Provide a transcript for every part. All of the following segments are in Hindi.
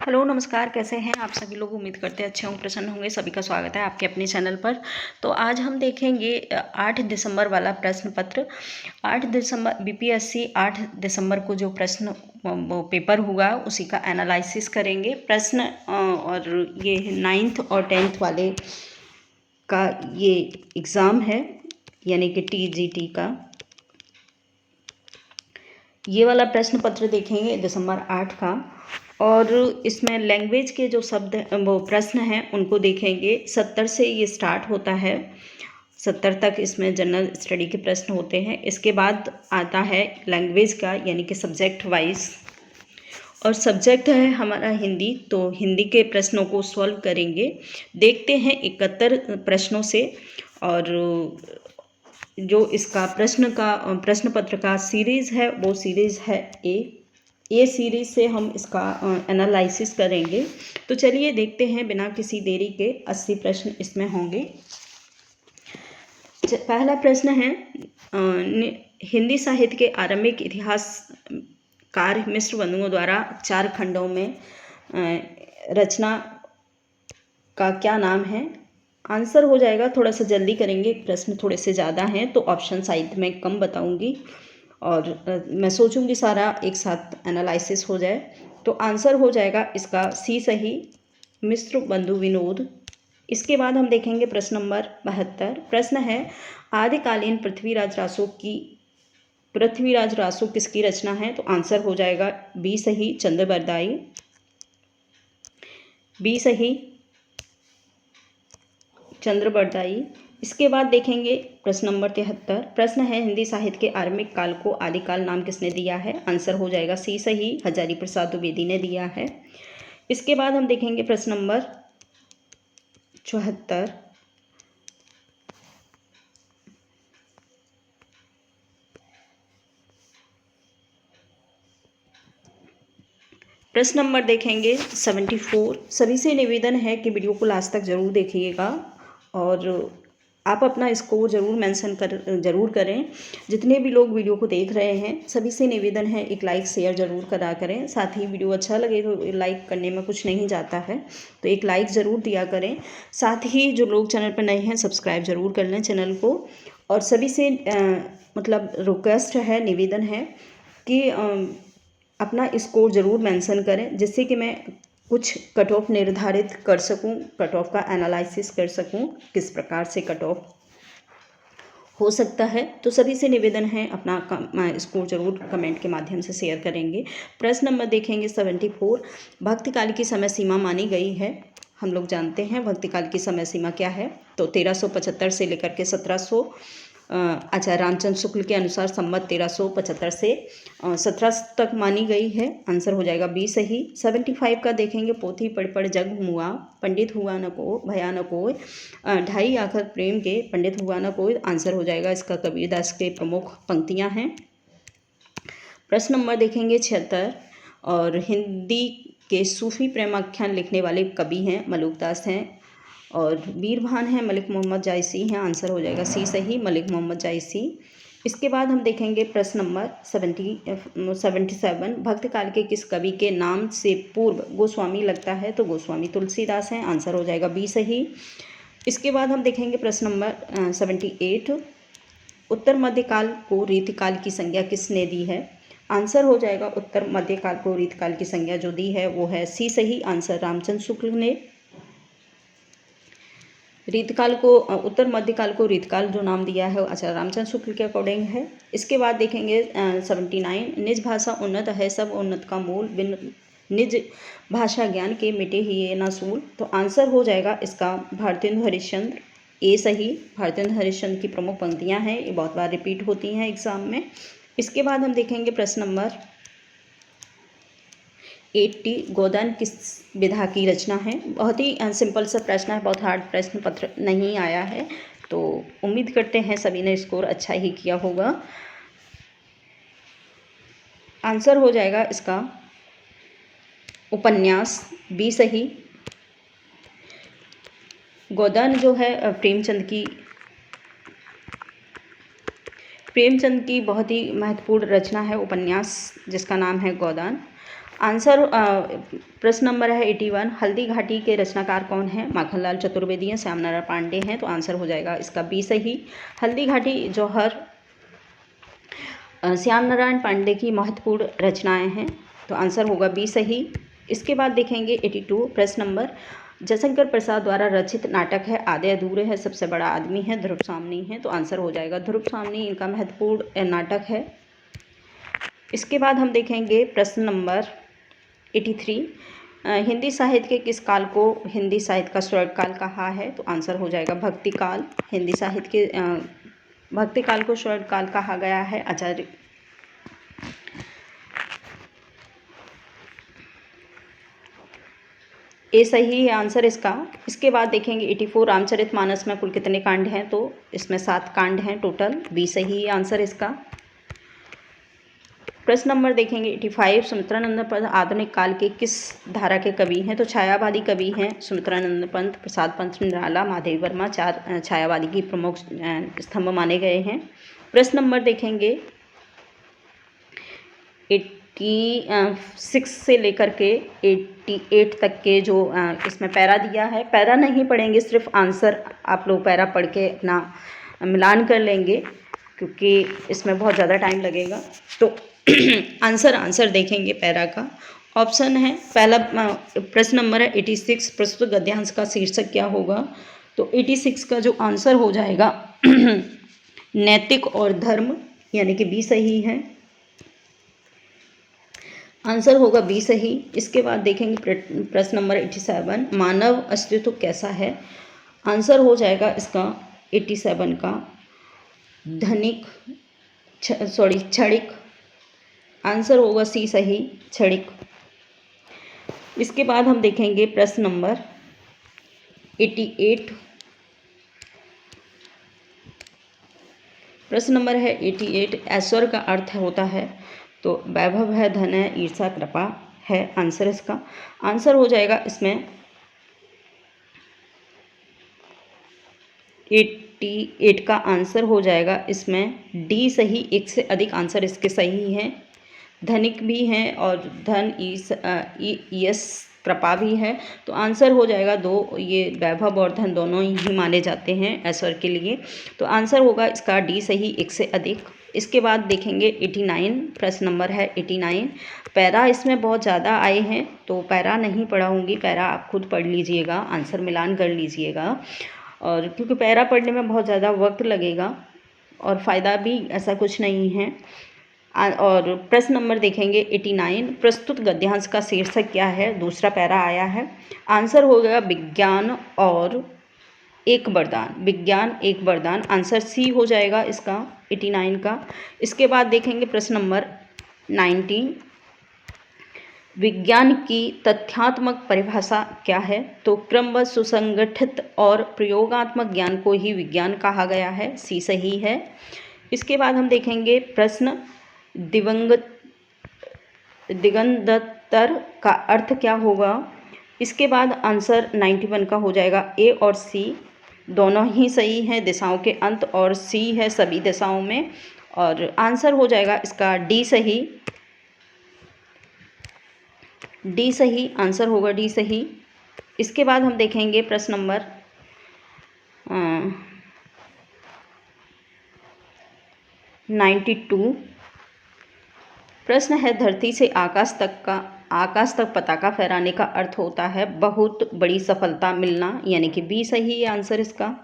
हेलो नमस्कार, कैसे हैं आप सभी लोग। उम्मीद करते हैं अच्छे होंगे, प्रसन्न होंगे। सभी का स्वागत है आपके अपने चैनल पर। तो आज हम देखेंगे 8 दिसंबर वाला प्रश्न पत्र। 8 दिसंबर बीपीएससी 8 दिसंबर को जो प्रश्न वो पेपर हुआ उसी का एनालिसिस करेंगे। प्रश्न और ये 9th और 10th वाले का ये एग्ज़ाम है, यानी कि टीजीटी का ये वाला प्रश्न पत्र देखेंगे दिसंबर 8 का। और इसमें लैंग्वेज के जो शब्द वो प्रश्न हैं उनको देखेंगे। 70 से ये स्टार्ट होता है, 70 तक इसमें जनरल स्टडी के प्रश्न होते हैं। इसके बाद आता है लैंग्वेज का, यानी कि सब्जेक्ट वाइज, और सब्जेक्ट है हमारा हिंदी। तो हिंदी के प्रश्नों को सॉल्व करेंगे। देखते हैं 71 प्रश्नों से, और जो इसका प्रश्न पत्र का सीरीज़ है वो सीरीज़ है ए सीरीज़ से हम इसका एनालिसिस करेंगे। तो चलिए देखते हैं, बिना किसी देरी के 80 प्रश्न इसमें होंगे। पहला प्रश्न है, हिंदी साहित्य के आरंभिक इतिहासकार मिश्र बंधुओं द्वारा 4 खंडों में रचना का क्या नाम है। आंसर हो जाएगा, थोड़ा सा जल्दी करेंगे, प्रश्न थोड़े से ज़्यादा हैं तो ऑप्शन शायद मैं कम बताऊंगी, और मैं सोचूंगी सारा एक साथ एनालिसिस हो जाए। तो आंसर हो जाएगा इसका सी सही, मिश्र बंधु विनोद। इसके बाद हम देखेंगे प्रश्न नंबर 72। प्रश्न है, आदिकालीन पृथ्वीराज रासो किसकी रचना है। तो आंसर हो जाएगा बी सही, चंद्रबरदाई। बी सही, चंद्रबरदाई। इसके बाद देखेंगे प्रश्न नंबर 73। प्रश्न है, हिंदी साहित्य के आरंभिक काल को आदिकाल नाम किसने दिया है। आंसर हो जाएगा सी सही, हजारी प्रसाद द्विवेदी ने दिया है। इसके बाद हम देखेंगे प्रश्न नंबर 74। प्रश्न नंबर देखेंगे 74। सभी से निवेदन है कि वीडियो को लास्ट तक ज़रूर देखिएगा, और आप अपना स्कोर ज़रूर करें। जितने भी लोग वीडियो को देख रहे हैं सभी से निवेदन है, एक लाइक शेयर ज़रूर करा करें। साथ ही वीडियो अच्छा लगे तो लाइक करने में कुछ नहीं जाता है, तो एक लाइक ज़रूर दिया करें। साथ ही जो लोग चैनल पर नए हैं सब्सक्राइब ज़रूर कर लें चैनल को। और सभी से रिक्वेस्ट है, निवेदन है कि अपना स्कोर ज़रूर मेंशन करें, जिससे कि मैं कुछ कट ऑफ निर्धारित कर सकूं, कट ऑफ का एनालिसिस कर सकूं, किस प्रकार से कट ऑफ हो सकता है। तो सभी से निवेदन है, अपना स्कोर जरूर कमेंट के माध्यम से शेयर करेंगे। प्रश्न नंबर देखेंगे 74। भक्तिकाल की समय सीमा मानी गई है। हम लोग जानते हैं भक्तिकाल की समय सीमा क्या है। तो 1375 से लेकर के 1700 आचार्य रामचंद्र शुक्ल के अनुसार संवत 1375 से 17 तक मानी गई है। आंसर हो जाएगा बी सही। 75 का देखेंगे, पोथी पढ़ पढ़ जग मुआ, पंडित हुआ न को भया न कोय, ढाई आखर प्रेम के, पंडित हुआ न कोई। आंसर हो जाएगा इसका कबीरदास के प्रमुख पंक्तियां हैं। प्रश्न नंबर देखेंगे 76। और हिंदी के सूफी प्रेमाख्यान लिखने वाले कवि हैं मलुकदास हैं, और बीरभान है मलिक मोहम्मद जायसी हैं। आंसर हो जाएगा सी सही, मलिक मोहम्मद जायसी। इसके बाद हम देखेंगे प्रश्न नंबर 77। भक्तकाल के किस कवि के नाम से पूर्व गोस्वामी लगता है। तो गोस्वामी तुलसीदास हैं। आंसर हो जाएगा बी सही। इसके बाद हम देखेंगे प्रश्न नंबर 78। उत्तर मध्यकाल को रीतिकाल की संज्ञा किसने दी है। आंसर हो जाएगा उत्तर मध्यकाल को रीतिकाल की संज्ञा जो दी है वो है सी सही, आंसर रामचंद्र शुक्ल ने। रीतकाल को उत्तर मध्यकाल को रीतकाल जो नाम दिया है आचार्य रामचंद्र शुक्ल के अकॉर्डिंग है। इसके बाद देखेंगे 79। निज भाषा उन्नत है सब उन्नत का मूल, बिन निज भाषा ज्ञान के मिटे ही ये ना सूल। तो आंसर हो जाएगा इसका भारतेंदु हरिश्चंद्र, ए सही। भारतेंदु हरिश्चंद्र की प्रमुख पंक्तियां हैं, ये बहुत बार रिपीट होती हैं एग्जाम में। इसके बाद हम देखेंगे प्रश्न नंबर 80। गोदान किस विधा की रचना है। बहुत ही सिंपल सा प्रश्न है, बहुत हार्ड प्रश्न पत्र नहीं आया है। तो उम्मीद करते हैं सभी ने स्कोर अच्छा ही किया होगा। आंसर हो जाएगा इसका उपन्यास, बी सही। गोदान जो है प्रेमचंद की बहुत ही महत्वपूर्ण रचना है, उपन्यास जिसका नाम है गोदान। आंसर प्रश्न नंबर है 81, हल्दी घाटी के रचनाकार कौन है? माखनलाल चतुर्वेदी हैं, श्यामनारायण पांडे हैं। तो आंसर हो जाएगा इसका बी सही। हल्दी घाटी जौहर श्याम नारायण पांडे की महत्वपूर्ण रचनाएं हैं। तो आंसर होगा बी सही। इसके बाद देखेंगे 82 प्रश्न नंबर, जयशंकर प्रसाद द्वारा रचित नाटक है आधे अधूरे है, सबसे बड़ा आदमी है, ध्रुव सामनी है। तो आंसर हो जाएगा ध्रुव सामनी, इनका महत्वपूर्ण नाटक है। इसके बाद हम देखेंगे प्रश्न नंबर 83, हिंदी साहित्य के किस काल को हिंदी साहित्य का स्वर्ण काल कहा है? तो आंसर हो जाएगा भक्ति काल। हिंदी साहित्य के भक्ति काल को स्वर्ण काल कहा गया है। आचार्य ए सही है आंसर इसका। इसके बाद देखेंगे 84, रामचरितमानस में कुल कितने कांड हैं? तो इसमें 7 कांड हैं टोटल। बी सही है आंसर इसका। प्रश्न नंबर देखेंगे 85, सुमित्रानंद पंत आधुनिक काल के किस धारा के कवि हैं? तो छायावादी कवि हैं सुमित्रानंद पंत, प्रसाद पंत निराला, माधवी वर्मा, 4 छायावादी की प्रमुख स्तंभ माने गए हैं। प्रश्न नंबर देखेंगे 86 से लेकर के 88 तक के जो इसमें पैरा दिया है, पैरा नहीं पढ़ेंगे, सिर्फ आंसर आप लोग पैरा पढ़ के अपना मिलान कर लेंगे क्योंकि इसमें बहुत ज़्यादा टाइम लगेगा। तो आंसर देखेंगे पैरा का। ऑप्शन है पहला प्रश्न नंबर है 86, प्रस्तुत गद्यांश का शीर्षक क्या होगा? तो 86 का जो आंसर हो जाएगा नैतिक और धर्म, यानी कि बी सही है। आंसर होगा बी सही। इसके बाद देखेंगे प्रश्न नंबर 87, मानव अस्तित्व कैसा है? आंसर हो जाएगा इसका 87 का क्षणिक। आंसर होगा सी सही, क्षणिक। इसके बाद हम देखेंगे प्रश्न नंबर 88। प्रश्न नंबर है 88, ऐश्वर्य का अर्थ होता है? तो वैभव है, धन है, ईर्ष्या, कृपा है। आंसर इसका आंसर हो जाएगा इसमें 88 का आंसर हो जाएगा इसमें डी सही। एक से अधिक आंसर इसके सही हैं। धनिक भी हैं और धन यश कृपा भी है। तो आंसर हो जाएगा 2। ये वैभव और धन दोनों ही माने जाते हैं ऐश्वर्य के लिए। तो आंसर होगा इसका डी सही, एक से अधिक। इसके बाद देखेंगे 89, प्रश्न नंबर है 89। पैरा इसमें बहुत ज़्यादा आए हैं तो पैरा नहीं पढ़ाऊँगी, पैरा आप खुद पढ़ लीजिएगा, आंसर मिलान कर लीजिएगा। और क्योंकि पैरा पढ़ने में बहुत ज़्यादा वक्त लगेगा और फ़ायदा भी ऐसा कुछ नहीं है। और प्रश्न नंबर देखेंगे 89, प्रस्तुत गद्यांश का शीर्षक क्या है? दूसरा पैरा आया है। आंसर हो गया विज्ञान और एक वरदान, विज्ञान एक वरदान। आंसर सी हो जाएगा इसका 89 का। इसके बाद देखेंगे प्रश्न नंबर 90, विज्ञान की तथ्यात्मक परिभाषा क्या है? तो क्रमबद्ध, सुसंगठित और प्रयोगात्मक ज्ञान को ही विज्ञान कहा गया है। सी सही है। इसके बाद हम देखेंगे प्रश्न दिगंधर का अर्थ क्या होगा? इसके बाद आंसर 91 का हो जाएगा ए और सी दोनों ही सही हैं, दिशाओं के अंत, और सी है सभी दिशाओं में। और आंसर हो जाएगा इसका डी सही, डी सही। आंसर होगा डी सही। इसके बाद हम देखेंगे प्रश्न नंबर 92। प्रश्न है धरती से आकाश तक पताका फहराने का अर्थ होता है बहुत बड़ी सफलता मिलना, यानी कि बी सही है आंसर इसका,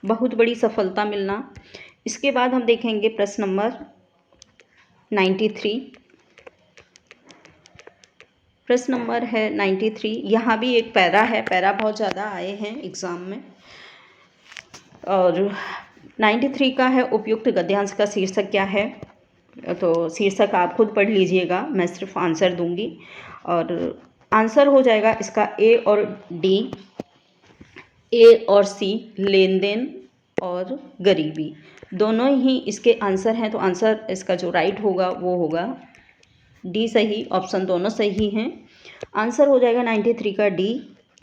बहुत बड़ी सफलता मिलना। इसके बाद हम देखेंगे प्रश्न नंबर 93। प्रश्न नंबर है 93। यहाँ भी एक पैरा है, पैरा बहुत ज़्यादा आए हैं एग्ज़ाम में। और 93 का है उपयुक्त गद्यांश का शीर्षक क्या है? तो शीर्षक आप खुद पढ़ लीजिएगा, मैं सिर्फ आंसर दूंगी। और आंसर हो जाएगा इसका ए और डी, ए और सी, लेन देन और गरीबी, दोनों ही इसके आंसर हैं। तो आंसर इसका जो राइट होगा वो होगा डी सही। ऑप्शन दोनों सही हैं। आंसर हो जाएगा 93 का डी।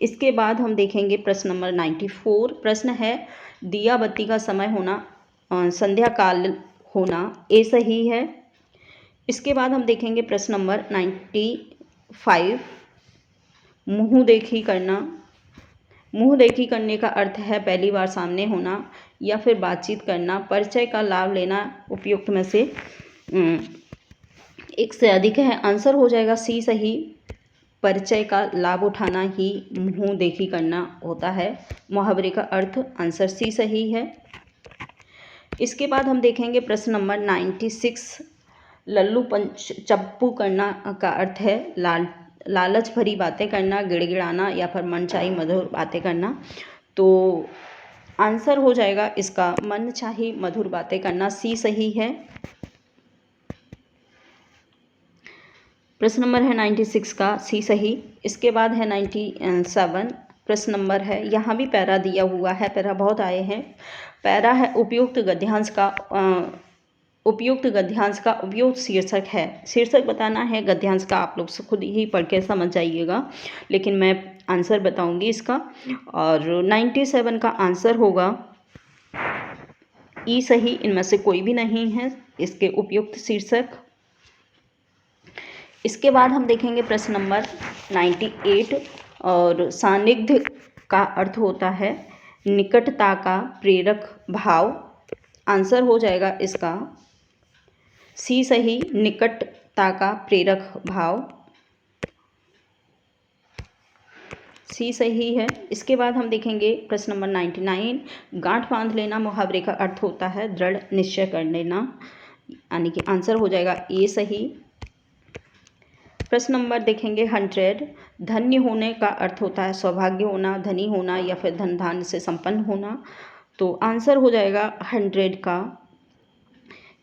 इसके बाद हम देखेंगे प्रश्न नंबर 94। प्रश्न है दिया बत्ती का समय होना संध्या काल होना, ए सही है। इसके बाद हम देखेंगे प्रश्न नंबर 5 मुँह देखी करना। मुँह देखी करने का अर्थ है पहली बार सामने होना या फिर बातचीत करना। परिचय का लाभ लेना उपयुक्त में से एक से अधिक है। आंसर हो जाएगा सी सही। परिचय का लाभ उठाना ही मुँह देखी करना होता है। मुहावरे का अर्थ आंसर सी सही है। इसके बाद हम देखेंगे प्रश्न नंबर 96। लल्लू पंच चप्पू करना का अर्थ है लालच भरी बातें करना, गिड़गिड़ाना या फिर मनचाही मधुर बातें करना। तो आंसर हो जाएगा इसका मनचाही मधुर बातें करना, सी सही है। प्रश्न नंबर है 96 का सी सही। इसके बाद है 97 प्रश्न नंबर है, यहाँ भी पैरा दिया हुआ है, पैरा बहुत आए हैं। पैरा है उपयुक्त गद्यांश का उपयुक्त शीर्षक है। शीर्षक बताना है, गद्यांश का आप लोग से खुद ही पढ़ के समझ जाइएगा, लेकिन मैं आंसर बताऊंगी इसका। और 97 का आंसर होगा ई सही। इनमें से कोई भी नहीं है इसके उपयुक्त शीर्षक। इसके बाद हम देखेंगे प्रश्न नंबर 98 और सान्निध्य का अर्थ होता है निकटता का प्रेरक भाव। आंसर हो जाएगा इसका सी सही, निकटता का प्रेरक भाव, सी सही है। इसके बाद हम देखेंगे प्रश्न नंबर 99। गांठ बांध लेना मुहावरे का अर्थ होता है दृढ़ निश्चय कर लेना, यानी कि आंसर हो जाएगा ए सही। प्रश्न नंबर देखेंगे 100। धन्य होने का अर्थ होता है सौभाग्य होना, धनी होना या फिर धन धान्य से संपन्न होना। तो आंसर हो जाएगा 100 का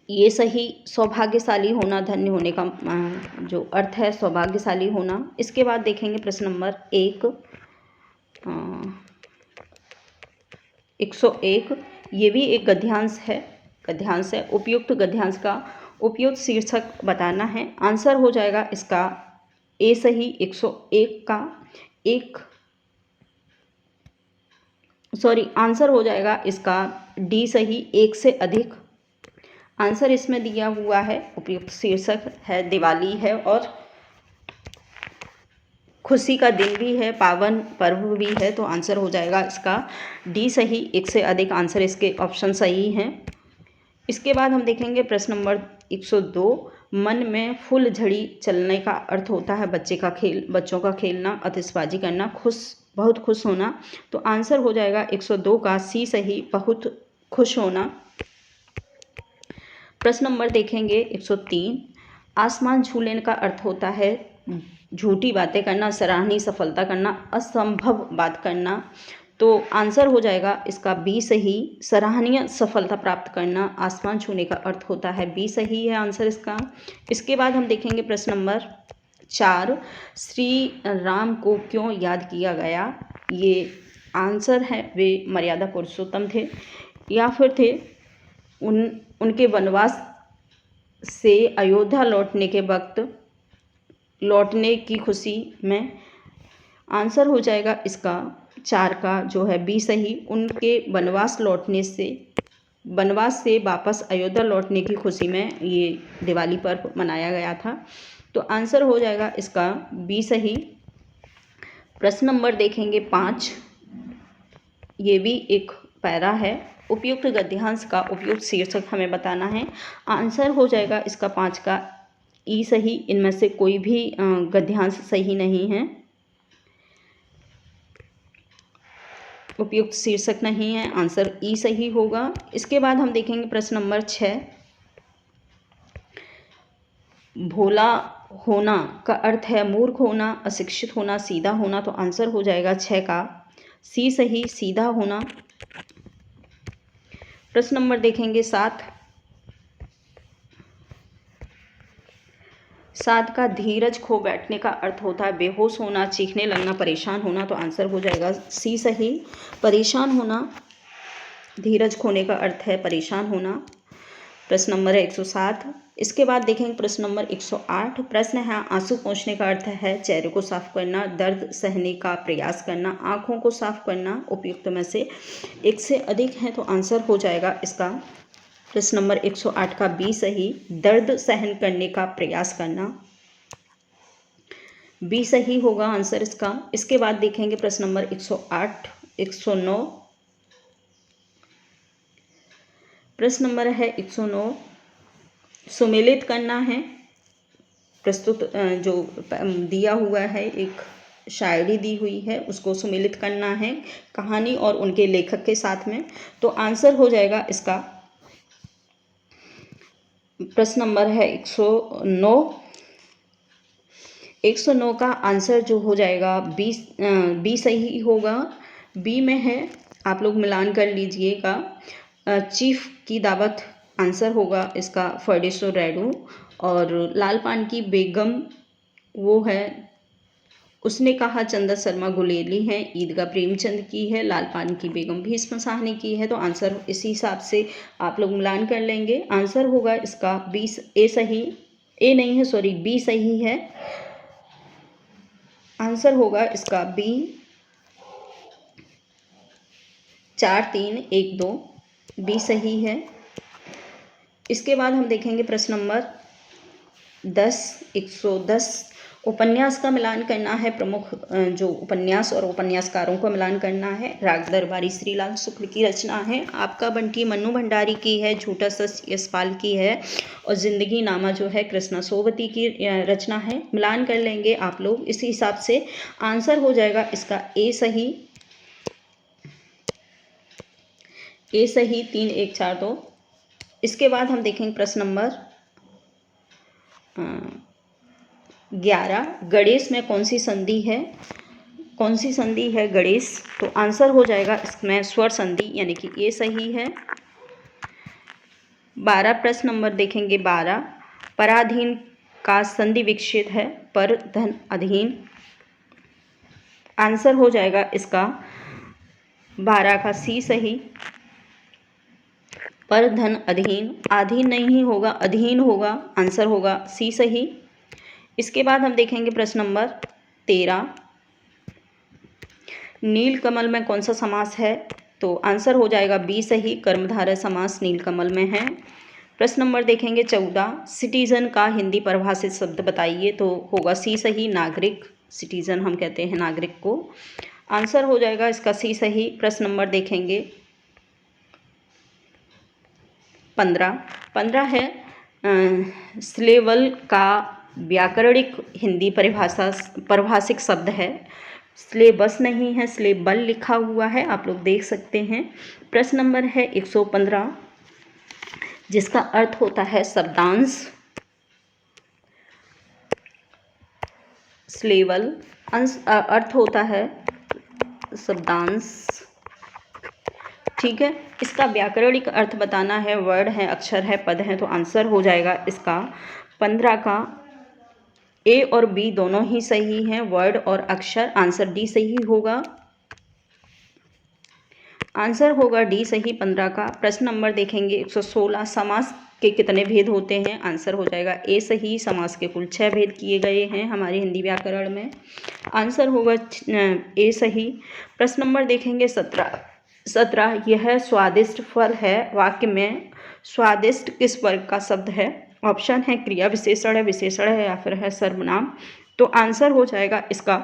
ये सही। सौभाग्यशाली होना, धन्य होने का जो अर्थ है सौभाग्यशाली होना। इसके बाद देखेंगे प्रश्न नंबर 101। ये भी एक गद्यांश है। उपयुक्त गद्यांश का उपयुक्त शीर्षक बताना है। आंसर हो जाएगा इसका ए सही। 101 का आंसर हो जाएगा इसका डी सही, एक से अधिक। आंसर इसमें दिया हुआ है। उपयुक्त शीर्षक है दिवाली है और खुशी का दिन भी है, पावन पर्व भी है। तो आंसर हो जाएगा इसका डी सही, एक से अधिक। आंसर इसके ऑप्शन सही हैं। इसके बाद हम देखेंगे प्रश्न नंबर 102। मन में फुलझड़ी चलने का अर्थ होता है बच्चों का खेलना, आतिशबाजी करना, बहुत खुश होना। तो आंसर हो जाएगा 102 का सी सही, बहुत खुश होना। प्रश्न नंबर देखेंगे 103। आसमान छू लेने का अर्थ होता है झूठी बातें करना, सराहनीय सफलता करना, असंभव बात करना। तो आंसर हो जाएगा इसका बी सही, सराहनीय सफलता प्राप्त करना। आसमान छूने का अर्थ होता है बी सही है आंसर इसका। इसके बाद हम देखेंगे प्रश्न नंबर 4। श्री राम को क्यों याद किया गया? ये आंसर है वे मर्यादा पुरुषोत्तम थे या फिर थे उनके वनवास से अयोध्या लौटने के वक्त लौटने की खुशी में। आंसर हो जाएगा इसका 4 का जो है बी सही, उनके वनवास से वापस अयोध्या लौटने की खुशी में ये दिवाली पर्व मनाया गया था। तो आंसर हो जाएगा इसका बी सही। प्रश्न नंबर देखेंगे 5। ये भी एक पैरा है। उपयुक्त गद्यांश का उपयुक्त शीर्षक हमें बताना है। आंसर हो जाएगा इसका 5 का ई सही। इनमें से कोई भी गद्यांश सही नहीं है, उपयुक्त शीर्षक नहीं है। आंसर ई सही होगा। इसके बाद हम देखेंगे प्रश्न नंबर 6। भोला होना का अर्थ है मूर्ख होना, अशिक्षित होना, सीधा होना। तो आंसर हो जाएगा 6 का सी सही, सीधा होना। प्रश्न नंबर देखेंगे 7 का धीरज खो बैठने का अर्थ होता है बेहोश होना, चीखने लगना, परेशान होना। तो आंसर हो जाएगा सी सही, परेशान होना। धीरज खोने का अर्थ है परेशान होना। प्रश्न नंबर है 107। इसके बाद देखेंगे प्रश्न नंबर 108। प्रश्न है आंसू पोंछने का अर्थ है चेहरे को साफ करना, दर्द सहने का प्रयास करना, आँखों को साफ करना। उपयुक्त में से एक से अधिक है। तो आंसर हो जाएगा इसका प्रश्न नंबर 108 का बी सही, दर्द सहन करने का प्रयास करना। बी सही होगा आंसर इसका। इसके बाद देखेंगे प्रश्न नंबर 108, 109। प्रश्न नंबर है 109, सुमेलित करना है। प्रस्तुत जो दिया हुआ है, एक शायरी दी हुई है, उसको सुमेलित करना है कहानी और उनके लेखक के साथ में। तो आंसर हो जाएगा इसका, प्रश्न नंबर है 109। 109 का आंसर जो हो जाएगा बी सही होगा। बी में है, आप लोग मिलान कर लीजिएगा। चीफ की दावत आंसर होगा इसका, फर्डिसो रेडू। और लाल पान की बेगम वो है, उसने कहा चंदा शर्मा गुलेली है। ईदगाह प्रेमचंद की है। लाल पान की बेगम भीष्म साहनी की है। तो आंसर इसी हिसाब से आप लोग मिलान कर लेंगे। आंसर होगा इसका बी, ए सही, ए नहीं है सॉरी, बी सही है। आंसर होगा इसका बी, 4 3 1 2, बी सही है। इसके बाद हम देखेंगे प्रश्न नंबर 10, 110। उपन्यास का मिलान करना है। प्रमुख जो उपन्यास और उपन्यासकारों का मिलान करना है। राग दरबारी श्रीलाल शुक्ल की रचना है। आपका बंटी मन्नू भंडारी की है। झूठा सच यशपाल की है। और जिंदगी नामा जो है कृष्णा सोबती की रचना है। मिलान कर लेंगे आप लोग इसी हिसाब से। आंसर हो जाएगा इसका ए सही, ए सही, 3 1 4 2। इसके बाद हम देखेंगे प्रश्न नंबर 11, गणेश में कौन सी संधि है? कौन सी संधि है गणेश? तो आंसर हो जाएगा इसमें स्वर संधि, यानी कि ये सही है। 12 प्रश्न नंबर देखेंगे 12, पराधीन का संधि विच्छेद है पर धन अधीन। आंसर हो जाएगा इसका 12 का सी सही, पर धन अधीन, अधीन नहीं होगा, अधीन होगा। आंसर होगा सी सही। इसके बाद हम देखेंगे प्रश्न नंबर 13, नीलकमल में कौन सा समास है? तो आंसर हो जाएगा बी सही, कर्मधारय समास नीलकमल में है। प्रश्न नंबर देखेंगे 14, सिटीजन का हिंदी परिभाषित शब्द बताइए। तो होगा सी सही, नागरिक। सिटीजन हम कहते हैं नागरिक को। आंसर हो जाएगा इसका सी सही। प्रश्न नंबर देखेंगे 15 है, स्लेवल का व्याकरणिक हिंदी परिभाषिक शब्द है। स्लेबस नहीं है, स्लेबल लिखा हुआ है, आप लोग देख सकते हैं। प्रश्न नंबर है 115, जिसका अर्थ होता है शब्दांश। स्लेवल अर्थ होता है शब्दांश, ठीक है। इसका व्याकरणिक अर्थ बताना है। वर्ड है, अक्षर है, पद है। तो आंसर हो जाएगा इसका 15 का ए और बी दोनों ही सही हैं, वर्ड और अक्षर। आंसर डी सही होगा। आंसर होगा डी सही 15 का। प्रश्न नंबर देखेंगे 116, समास के कितने भेद होते हैं? आंसर हो जाएगा ए सही, समास के कुल 6 भेद किए गए हैं हमारे हिंदी व्याकरण में। आंसर होगा ए सही। प्रश्न नंबर देखेंगे 17, यह स्वादिष्ट फल है। वाक्य में स्वादिष्ट किस वर्ग का शब्द है? ऑप्शन है क्रिया विशेषण है, विशेषण है, या फिर है सर्वनाम। तो आंसर हो जाएगा इसका,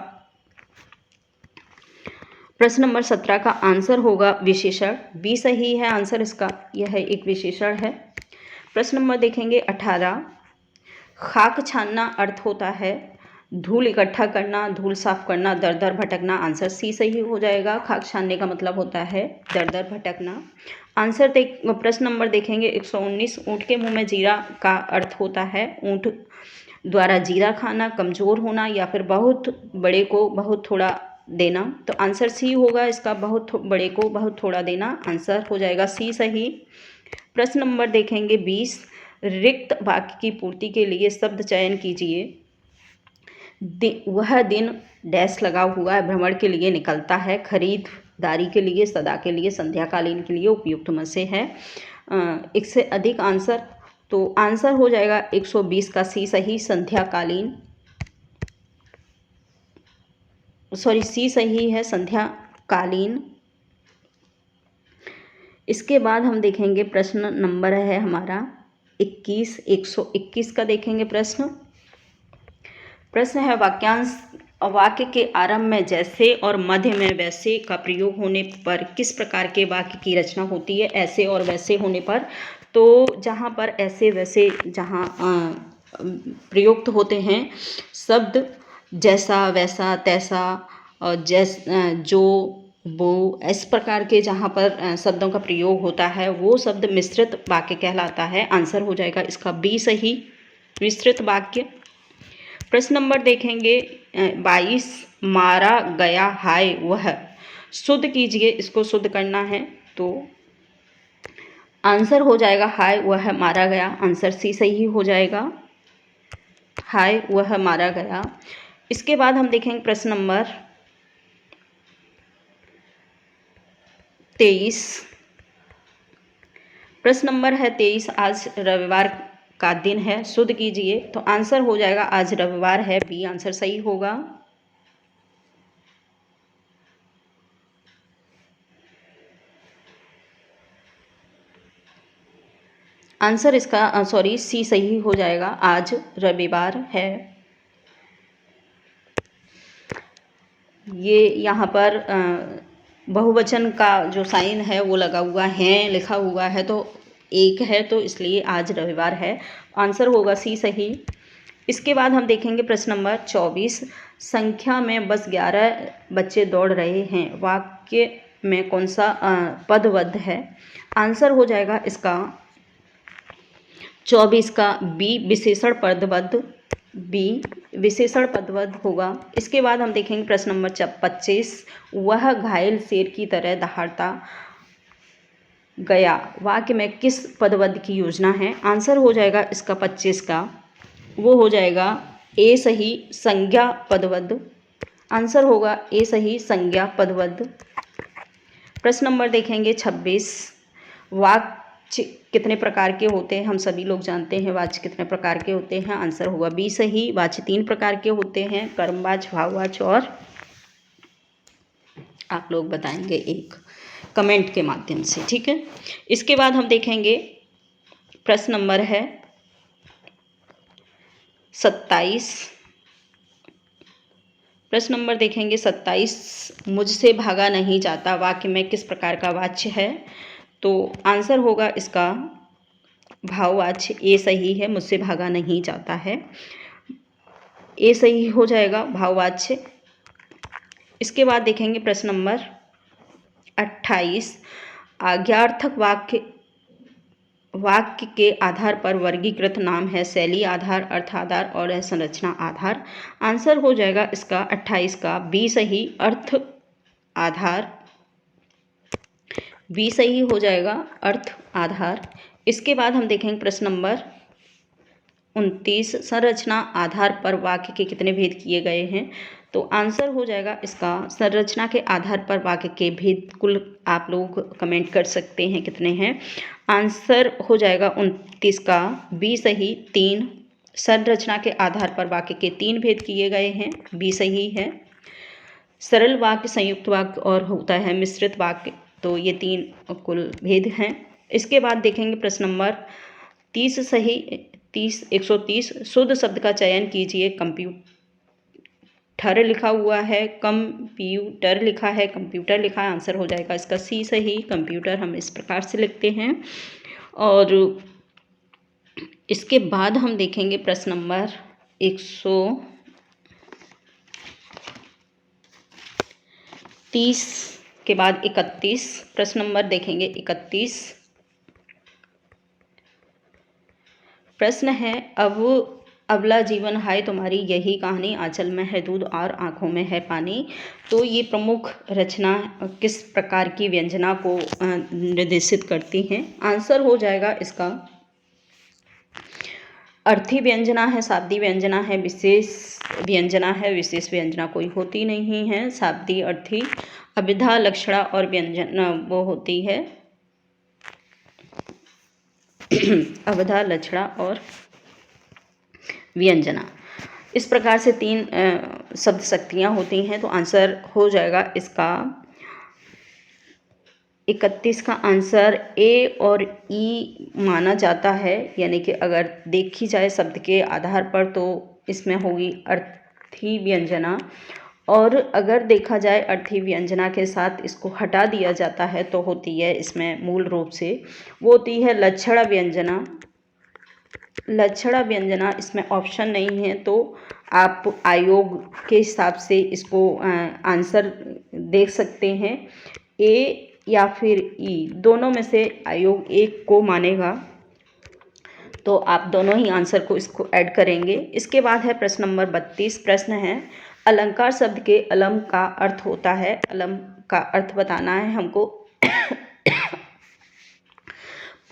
प्रश्न नंबर 17 का आंसर होगा विशेषण। बी सही है आंसर इसका, यह एक विशेषण है। प्रश्न नंबर देखेंगे 18, खाक छानना अर्थ होता है धूल इकट्ठा करना, धूल साफ करना, दर दर भटकना। आंसर सी सही हो जाएगा। खाक छानने का मतलब होता है दर दर भटकना। आंसर प्रश्न नंबर देखेंगे 119, ऊँट के मुंह में जीरा का अर्थ होता है ऊँट द्वारा जीरा खाना, कमज़ोर होना, या फिर बहुत बड़े को बहुत थोड़ा देना। तो आंसर सी होगा इसका, बहुत बड़े को बहुत थोड़ा देना। आंसर हो जाएगा सी सही। प्रश्न नंबर देखेंगे 20, रिक्त वाक्य की पूर्ति के लिए शब्द चयन कीजिए। वह दिन डैश लगा हुआ है, भ्रमण के लिए निकलता है, खरीदारी के लिए, सदा के लिए, संध्याकालीन के लिए, उपयुक्त में से है। एक से अधिक आंसर, तो आंसर हो जाएगा 120 का सी सही, संध्याकालीन। सॉरी, सी सही है, संध्याकालीन। इसके बाद हम देखेंगे प्रश्न नंबर है हमारा 21, 121 का देखेंगे प्रश्न प्रश्न है वाक्य के आरंभ में जैसे और मध्य में वैसे का प्रयोग होने पर किस प्रकार के वाक्य की रचना होती है? ऐसे और वैसे होने पर, तो जहाँ पर ऐसे वैसे जहाँ प्रयुक्त होते हैं शब्द जैसा वैसा तैसा और जो वो, इस प्रकार के जहाँ पर शब्दों का प्रयोग होता है वो शब्द मिश्रित वाक्य कहलाता है। आंसर हो जाएगा इसका बी सही, मिश्रित वाक्य। प्रश्न नंबर देखेंगे 22, मारा गया हाय वह। शुद्ध कीजिए, इसको शुद्ध करना है तो आंसर हो जाएगा हाय वह मारा गया। आंसर सी सही हो जाएगा, हाय वह मारा गया। इसके बाद हम देखेंगे प्रश्न नंबर 23। प्रश्न नंबर है 23, आज रविवार का दिन है, शुद्ध कीजिए। तो आंसर हो जाएगा आज रविवार है, बी आंसर सही होगा। आंसर इसका सी सही हो जाएगा, आज रविवार है। ये यहाँ पर बहुवचन का जो साइन है वो लगा हुआ है, लिखा हुआ है, तो एक है तो इसलिए आज रविवार है। आंसर होगा सी सही। इसके बाद हम देखेंगे प्रश्न नंबर 24, संख्या में बस 11 बच्चे दौड़ रहे हैं, वाक्य में कौन सा पदबद्ध है? आंसर हो जाएगा इसका 24 का बी विशेषण पदबद्ध, बी विशेषण पदबद्ध होगा। इसके बाद हम देखेंगे प्रश्न नंबर 25, वह घायल शेर की तरह दहाड़ता गया, वाक्य में किस पदबद्ध की योजना है? आंसर हो जाएगा इसका 25 का, वो हो जाएगा ए सही, संज्ञा पदबद्ध। आंसर होगा ए सही, संज्ञा पदबद्ध। प्रश्न नंबर देखेंगे 26, वाच्य कितने प्रकार के होते हैं? हम सभी लोग जानते हैं वाच्य कितने प्रकार के होते हैं। आंसर होगा बी सही, वाच्य 3 प्रकार के होते हैं, कर्मवाच्य, भाववाच्य और आप लोग बताएंगे एक कमेंट के माध्यम से, ठीक है। इसके बाद हम देखेंगे प्रश्न नंबर है 27। प्रश्न नंबर देखेंगे 27, मुझसे भागा नहीं जाता, वाक्य में किस प्रकार का वाच्य है? तो आंसर होगा इसका भाववाच्य, ए सही है, मुझसे भागा नहीं जाता है, ए सही हो जाएगा भाववाच्य। इसके बाद देखेंगे प्रश्न नंबर 28, आज्ञार्थक वाक्य के आधार पर वर्गीकृत नाम है शैली आधार, अर्थ आधार और संरचना आधार। आंसर हो जाएगा इसका 28 का बी सही, अर्थ आधार, बी सही हो जाएगा, अर्थ आधार। इसके बाद हम देखेंगे प्रश्न नंबर 29, संरचना आधार पर वाक्य के कितने भेद किए गए हैं? तो आंसर हो जाएगा इसका संरचना के आधार पर वाक्य के भेद कुल आप लोग कमेंट कर सकते हैं कितने हैं। आंसर हो जाएगा 29 का बी सही, 3। संरचना के आधार पर वाक्य के 3 भेद किए गए हैं, बी सही है। सरल वाक्य, संयुक्त वाक्य और होता है मिश्रित वाक्य, तो ये 3 कुल भेद हैं। इसके बाद देखेंगे प्रश्न नंबर 30 सही, 130, शुद्ध शब्द का चयन कीजिए। कंप्यूटर लिखा हुआ है, कंप्यूटर लिखा है, कंप्यूटर लिखा है, आंसर हो जाएगा इसका सी सही, कंप्यूटर हम इस प्रकार से लिखते हैं। और इसके बाद हम देखेंगे प्रश्न नंबर 130 के बाद 31। प्रश्न नंबर देखेंगे 31। प्रश्न है, अब अबला जीवन हाय तुम्हारी यही कहानी, आंचल में है दूध और आँखों में है पानी। तो ये प्रमुख रचना किस प्रकार की व्यंजना को निर्देशित करती हैं? आंसर हो जाएगा इसका अर्थी व्यंजना है, शाब्दी व्यंजना है, विशेष व्यंजना है। विशेष व्यंजना कोई होती नहीं है, शाब्दी, अर्थी, अभिधा, लक्षणा और व्यंजन वो होती है अभिधा, लक्षणा और व्यंजना। इस प्रकार से 3 शब्द शक्तियाँ होती हैं। तो आंसर हो जाएगा इसका 31 का आंसर ए और ई माना जाता है, यानी कि अगर देखी जाए शब्द के आधार पर तो इसमें होगी अर्थी व्यंजना। और अगर देखा जाए अर्थी व्यंजना के साथ इसको हटा दिया जाता है तो होती है इसमें मूल रूप से वो होती है लक्षण व्यंजना। लक्षण व्यंजना इसमें ऑप्शन नहीं है, तो आप आयोग के हिसाब से इसको आंसर देख सकते हैं। ए या फिर ई, दोनों में से आयोग एक को मानेगा, तो आप दोनों ही आंसर को इसको ऐड करेंगे। इसके बाद है प्रश्न नंबर 32। प्रश्न है अलंकार शब्द के अलम का अर्थ होता है। अलम का अर्थ बताना है हमको।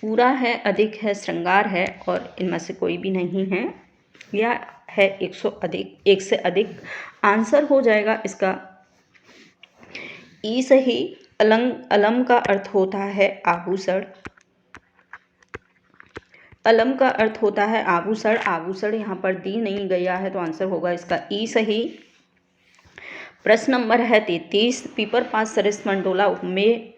पूरा है, अधिक है, श्रृंगार है और इनमें से कोई भी नहीं है, या है एक से अधिक। आंसर हो जाएगा इसका ई सही। अलम का अर्थ होता है आभूषण। अलम का अर्थ होता है आभूषण। आभूषण यहाँ पर दी नहीं गया है, तो आंसर होगा इसका ई सही। प्रश्न नंबर है 33। पीपर पास सरिस मंडोला उपमेय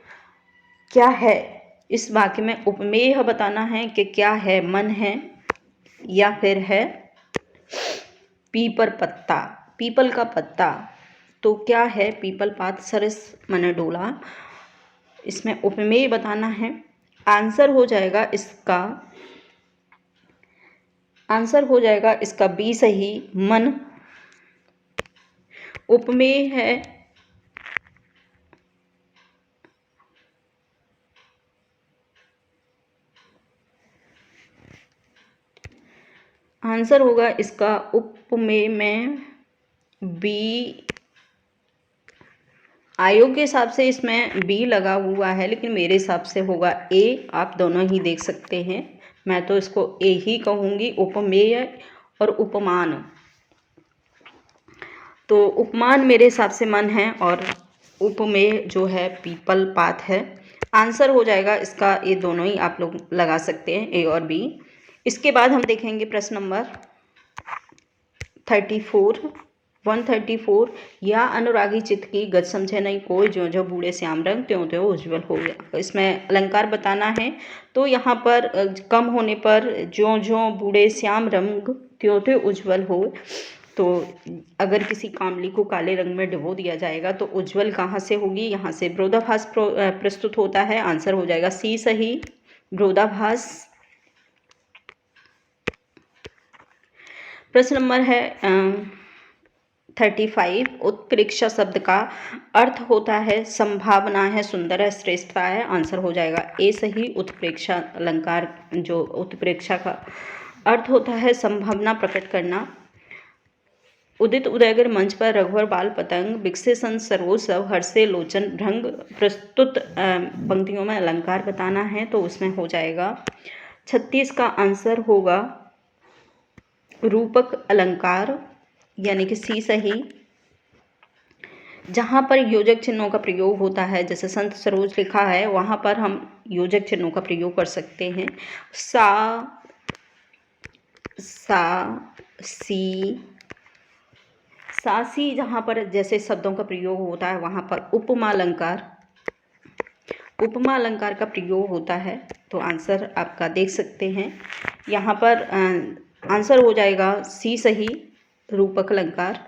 क्या है? इस वाक्य में उपमेय बताना है कि क्या है, मन है या फिर है पीपर पत्ता, पीपल का पत्ता। तो क्या है? पीपल पात सरिस मंडोला, इसमें उपमेय बताना है। आंसर हो जाएगा इसका बी सही, मन। उपमेय है आंसर होगा इसका उपमेय में बी। आयोग के हिसाब से इसमें बी लगा हुआ है, लेकिन मेरे हिसाब से होगा ए। आप दोनों ही देख सकते हैं, मैं तो इसको ए ही कहूँगी। उपमेय और उपमान, तो उपमान मेरे हिसाब से मन है और उपमेय जो है पीपल पात है। आंसर हो जाएगा इसका, ये दोनों ही आप लोग लगा सकते हैं, ए और बी। इसके बाद हम देखेंगे प्रश्न नंबर 134। या अनुरागी चित्त की गत समझे नहीं कोई, ज्यों ज्यों बूढ़े श्याम रंग त्यों त्यों उज्ज्वल हो गया। इसमें अलंकार बताना है, तो यहाँ पर कम होने पर ज्यों ज्यों बूढ़े श्याम रंग त्यों त्यों उज्ज्वल हो, तो अगर किसी कामली को काले रंग में डुबो दिया जाएगा तो उज्ज्वल कहाँ से होगी? यहाँ से विरोधाभास प्रस्तुत होता है। आंसर हो जाएगा सी सही, विरोधाभास। प्रश्न नंबर है 35। उत्प्रेक्षा शब्द का अर्थ होता है संभावना है, सुंदर है, श्रेष्ठता है। आंसर हो जाएगा ए सही। उत्प्रेक्षा अलंकार जो उत्प्रेक्षा का अर्थ होता है संभावना प्रकट करना। उदित उदयगर मंच पर रघुवर बाल पतंग, बिकसे सन सरोज सब, हर्षे लोचन भृंग। प्रस्तुत पंक्तियों में अलंकार बताना है, तो उसमें हो जाएगा 36 का आंसर होगा रूपक अलंकार, यानी कि सी सही। जहाँ पर योजक चिन्हों का प्रयोग होता है, जैसे संत सरोज लिखा है, वहाँ पर हम योजक चिन्हों का प्रयोग कर सकते हैं। सा, सी, सासी, जहाँ पर जैसे शब्दों का प्रयोग होता है वहाँ पर उपमा अलंकार का प्रयोग होता है। तो आंसर आपका देख सकते हैं, यहाँ पर आंसर हो जाएगा सी सही, रूपक अलंकार।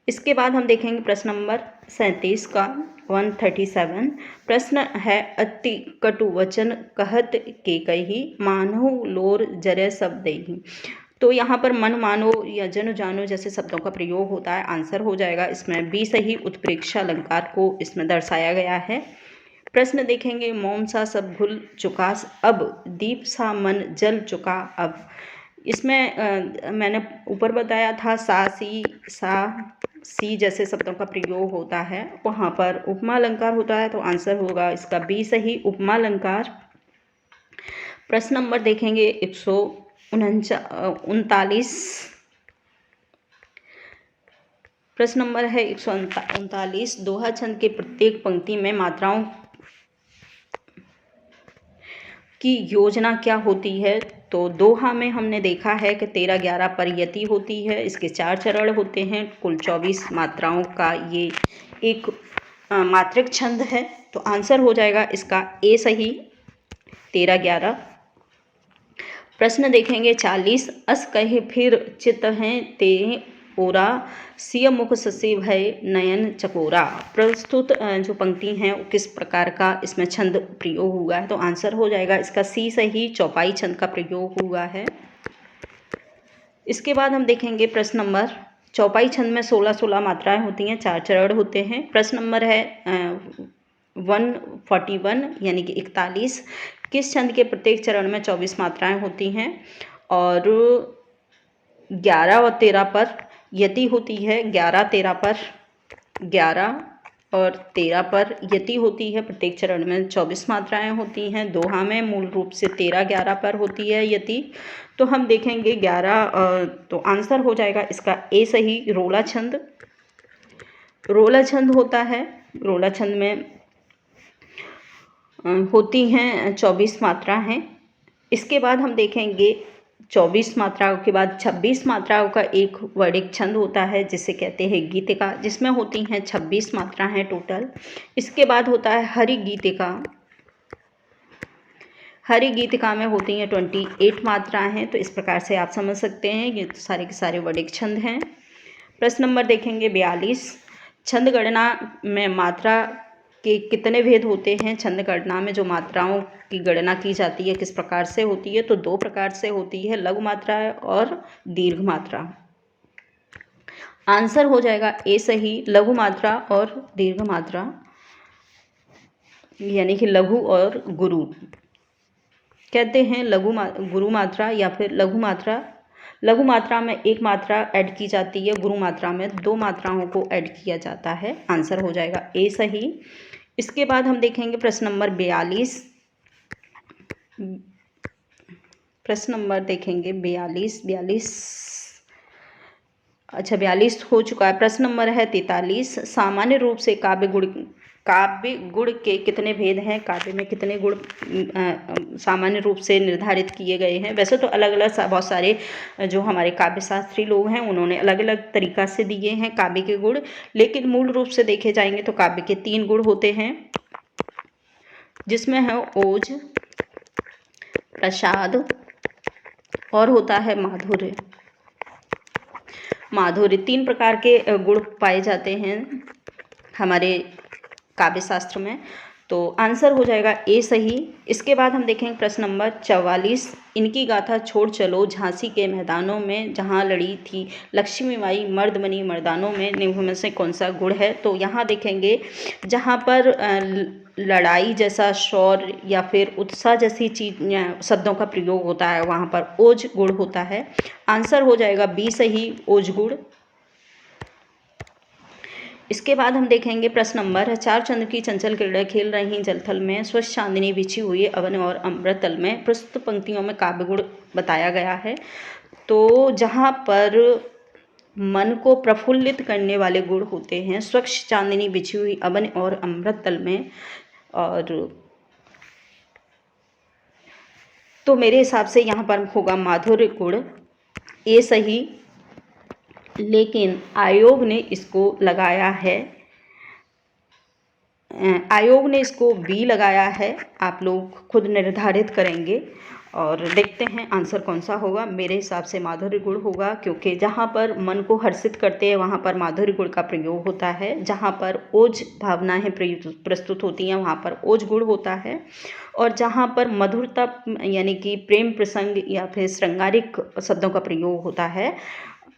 इसके बाद हम देखेंगे प्रश्न नंबर 37 का 137। प्रश्न है अति कटु वचन कहत के कही, मानो लोर जरे सब देही। तो यहाँ पर मन मानो या जन जानो जैसे शब्दों का प्रयोग होता है। आंसर हो जाएगा इसमें बी सही, उत्प्रेक्षा अलंकार को इसमें दर्शाया गया है। प्रश्न देखेंगे मोम सा सब भूल चुका अब, दीप सा मन जल चुका अब। इसमें मैंने ऊपर बताया था सा सी जैसे शब्दों का प्रयोग होता है, वहाँ पर उपमा अलंकार होता है। तो आंसर होगा इसका बी सही, उपमा अलंकार। प्रश्न नंबर देखेंगे 139। प्रश्न नंबर है 139। दोहा छंद के प्रत्येक पंक्ति में मात्राओं की योजना क्या होती है? तो दोहा में हमने देखा है कि 13-11 परियति होती है। इसके 4 चरण होते हैं, कुल 24 मात्राओं का ये एक मात्रिक छंद है। तो आंसर हो जाएगा इसका ए सही, 13-11। प्रश्न देखेंगे 40। अस कहे फिर चित हैं ते ओरा सिय मुख ससे भय नयन चकोरा। प्रस्तुत जो पंक्ति हैं वो किस प्रकार का इसमें छंद प्रयोग हुआ है, तो आंसर हो जाएगा इसका सी सही, चौपाई छंद का प्रयोग हुआ है। इसके बाद हम देखेंगे प्रश्न नंबर, चौपाई छंद में 16-16 मात्राएं होती हैं, 4 चरण होते हैं। प्रश्न नंबर है 141 यानी कि 41। किस छंद के प्रत्येक चरण में 24 मात्राएं होती हैं और 11 और 13 पर यति होती है। 11 13 पर 11 और 13 पर यति होती है। प्रत्येक चरण में 24 मात्राएं होती हैं। दोहा में मूल रूप से 13-11 पर होती है यति। तो हम देखेंगे 11, तो आंसर हो जाएगा इसका ए सही, रोला छंद। रोला छंद होता है, रोला छंद में होती हैं 24 मात्रा हैं। इसके बाद हम देखेंगे 24 मात्राओं के बाद 26 मात्राओं का एक वर्णिक छंद होता है जिसे कहते हैं गीतिका, जिसमें होती हैं 26 मात्राएं टोटल। इसके बाद होता है हरि गीतिका। हरि गीतिका में होती हैं 28 मात्राएं हैं। तो इस प्रकार से आप समझ सकते हैं ये सारे के सारे वर्णिक छंद हैं। प्रश्न नंबर देखेंगे 42। छंद गणना में मात्रा के कितने भेद होते हैं। छंद गणना में जो मात्राओं की गणना की जाती है किस प्रकार से होती है, तो 2 प्रकार से होती है, लघु मात्रा और दीर्घ मात्रा। आंसर हो जाएगा ए सही, लघु मात्रा और दीर्घ मात्रा, यानी कि लघु और गुरु कहते हैं। गुरु मात्रा या फिर लघु मात्रा। लघु मात्रा में एक मात्रा ऐड की जाती है, गुरु मात्रा में 2 मात्राओं को ऐड किया जाता है। आंसर हो जाएगा ए सही। इसके बाद हम देखेंगे प्रश्न नंबर 42। प्रश्न नंबर देखेंगे 42 अच्छा 42 हो चुका है। प्रश्न नंबर है 43। सामान्य रूप से काव्य गुण के कितने भेद हैं। काव्य में कितने गुण सामान्य रूप से निर्धारित किए गए हैं। वैसे तो अलग अलग बहुत सारे जो हमारे काव्य शास्त्री लोग हैं उन्होंने अलग अलग तरीक़ा से दिए हैं काव्य के गुण, लेकिन मूल रूप से देखे जाएंगे तो काव्य के 3 गुण होते हैं, जिसमें है ओज, प्रसाद और होता है माधुर्य। माधुर्य 3 प्रकार के गुण पाए जाते हैं हमारे काव्य शास्त्र में। तो आंसर हो जाएगा ए सही। इसके बाद हम देखेंगे प्रश्न नंबर 44। इनकी गाथा छोड़ चलो झांसी के मैदानों में जहां लड़ी थी लक्ष्मीबाई मर्द बनी मर्दानों में, निम्न में से कौन सा गुण है। तो यहाँ देखेंगे जहाँ पर लड़ाई जैसा शौर्य या फिर उत्साह जैसी शब्दों का प्रयोग होता है वहाँ पर ओज गुण होता है। आंसर हो जाएगा बी सही, ओज गुण। इसके बाद हम देखेंगे प्रश्न नंबर 4। चंद्र की चंचल किरणें खेल रही जलथल में, स्वच्छ चांदनी बिछी हुई अवन और अमृत तल में। प्रस्तुत पंक्तियों में काव्य गुण बताया गया है। तो जहाँ पर मन को प्रफुल्लित करने वाले गुण होते हैं स्वच्छ चांदनी बिछी हुई अवन और अमृत तल में, और तो मेरे हिसाब से यहाँ पर होगा माधुर्य गुण, ए सही। लेकिन आयोग ने इसको लगाया है, आयोग ने इसको बी लगाया है। आप लोग खुद निर्धारित करेंगे और देखते हैं आंसर कौन सा होगा। मेरे हिसाब से माधुर्य गुण होगा, क्योंकि जहाँ पर मन को हर्षित करते हैं वहाँ पर माधुर्य गुण का प्रयोग होता है। जहाँ पर ओज भावनाएं प्रस्तुत होती हैं वहाँ पर ओज गुण होता है, और जहाँ पर मधुरता यानी कि प्रेम प्रसंग या फिर श्रृंगारिक शब्दों का प्रयोग होता है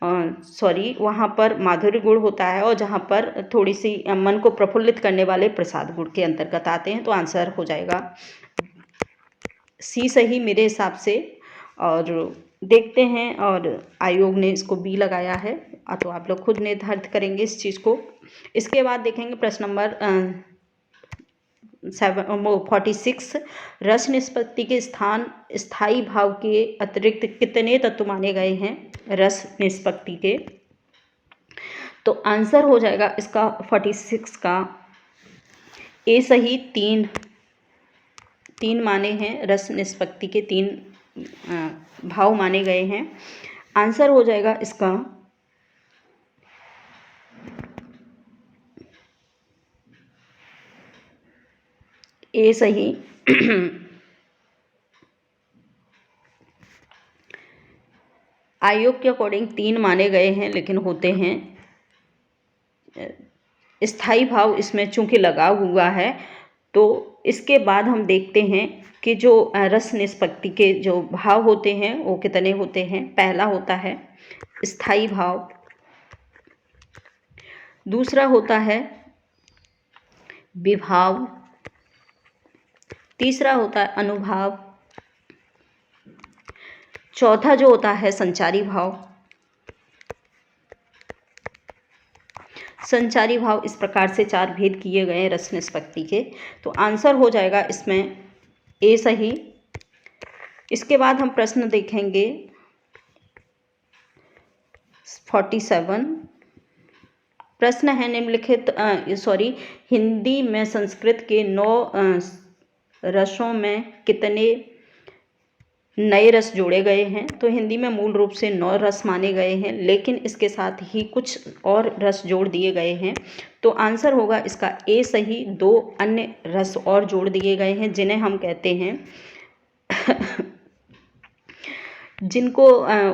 वहाँ पर माधुर्य गुण होता है, और जहाँ पर थोड़ी सी मन को प्रफुल्लित करने वाले प्रसाद गुण के अंतर्गत आते हैं। तो आंसर हो जाएगा सी सही मेरे हिसाब से। और देखते हैं, और आयोग ने इसको बी लगाया है, तो आप लोग खुद निर्धारित करेंगे इस चीज़ को। इसके बाद देखेंगे प्रश्न नंबर 46। रस निष्पत्ति के स्थायी भाव के अतिरिक्त कितने तत्व माने गए हैं रस निष्पत्ति के। तो आंसर हो जाएगा इसका 46 का ए सही। 3 माने हैं, रस निष्पत्ति के 3 भाव माने गए हैं। आंसर हो जाएगा इसका ए सही। आयोग के अकॉर्डिंग 3 माने गए हैं, लेकिन होते हैं। स्थाई भाव इसमें चूंकि लगा हुआ है, तो इसके बाद हम देखते हैं कि जो रस निष्पत्ति के जो भाव होते हैं वो कितने होते हैं। पहला होता है स्थाई भाव, दूसरा होता है विभाव, तीसरा होता है अनुभाव, चौथा जो होता है संचारी भाव। संचारी भाव इस प्रकार से 4 भेद किए गए हैं रस निष्पत्ति के। तो आंसर हो जाएगा इसमें ए सही। इसके बाद हम प्रश्न देखेंगे 47। प्रश्न है निम्नलिखित हिंदी में संस्कृत के 9 रसों में कितने नए रस जोड़े गए हैं। तो हिंदी में मूल रूप से 9 रस माने गए हैं, लेकिन इसके साथ ही कुछ और रस जोड़ दिए गए हैं। तो आंसर होगा इसका ए सही। 2 अन्य रस और जोड़ दिए गए हैं, जिन्हें हम कहते हैं जिनको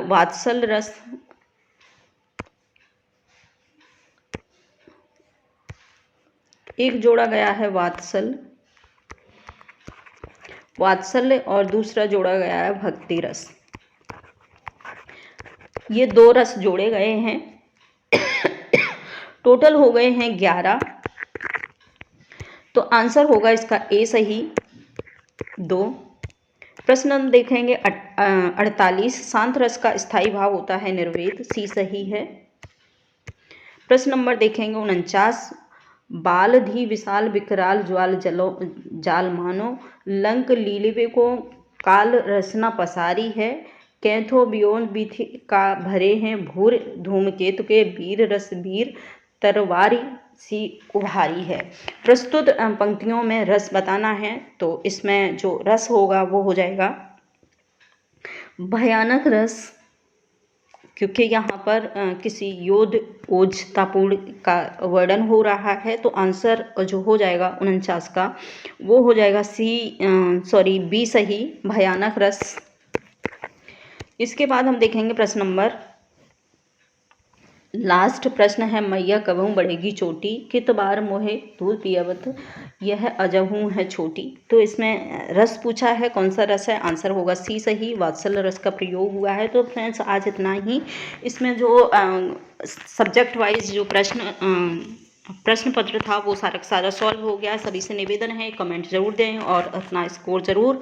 वात्सल रस, एक जोड़ा गया है वात्सल्य और दूसरा जोड़ा गया है भक्ति रस। ये 2 रस जोड़े गए हैं। टोटल हो गए हैं 11। तो आंसर होगा इसका ए सही 2। प्रश्न हम देखेंगे 48। शांत रस का स्थायी भाव होता है निर्वेद, सी सही है। प्रश्न नंबर देखेंगे 49। बालधि विशाल विकराल ज्वाल जाल मानो, लंक लीलिवे को काल रसना पसारी है, कैथो बियोन विधि का भरे हैं भूर, धूमकेतु के वीर रस वीर तरवारी सी उभारी है। प्रस्तुत पंक्तियों में रस बताना है, तो इसमें जो रस होगा वो हो जाएगा भयानक रस, क्योंकि यहाँ पर किसी योद्ध ओजतापूर्ण का वर्णन हो रहा है। तो आंसर जो हो जाएगा 49 का वो हो जाएगा बी सही, भयानक रस। इसके बाद हम देखेंगे प्रश्न नंबर लास्ट प्रश्न है मैया कबहू बढ़ेगी चोटी, कित बार मोहे दूध पियावत यह अजहू है छोटी। तो इसमें रस पूछा है, कौन सा रस है, आंसर होगा सी सही, वात्सल्य रस का प्रयोग हुआ है। तो फ्रेंड्स आज इतना ही। इसमें जो सब्जेक्ट वाइज जो प्रश्न पत्र था वो सारा सॉल्व हो गया। सभी से निवेदन है कमेंट ज़रूर दें और अपना स्कोर ज़रूर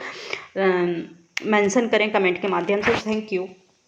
मेंशन करें कमेंट के माध्यम से। Thank you.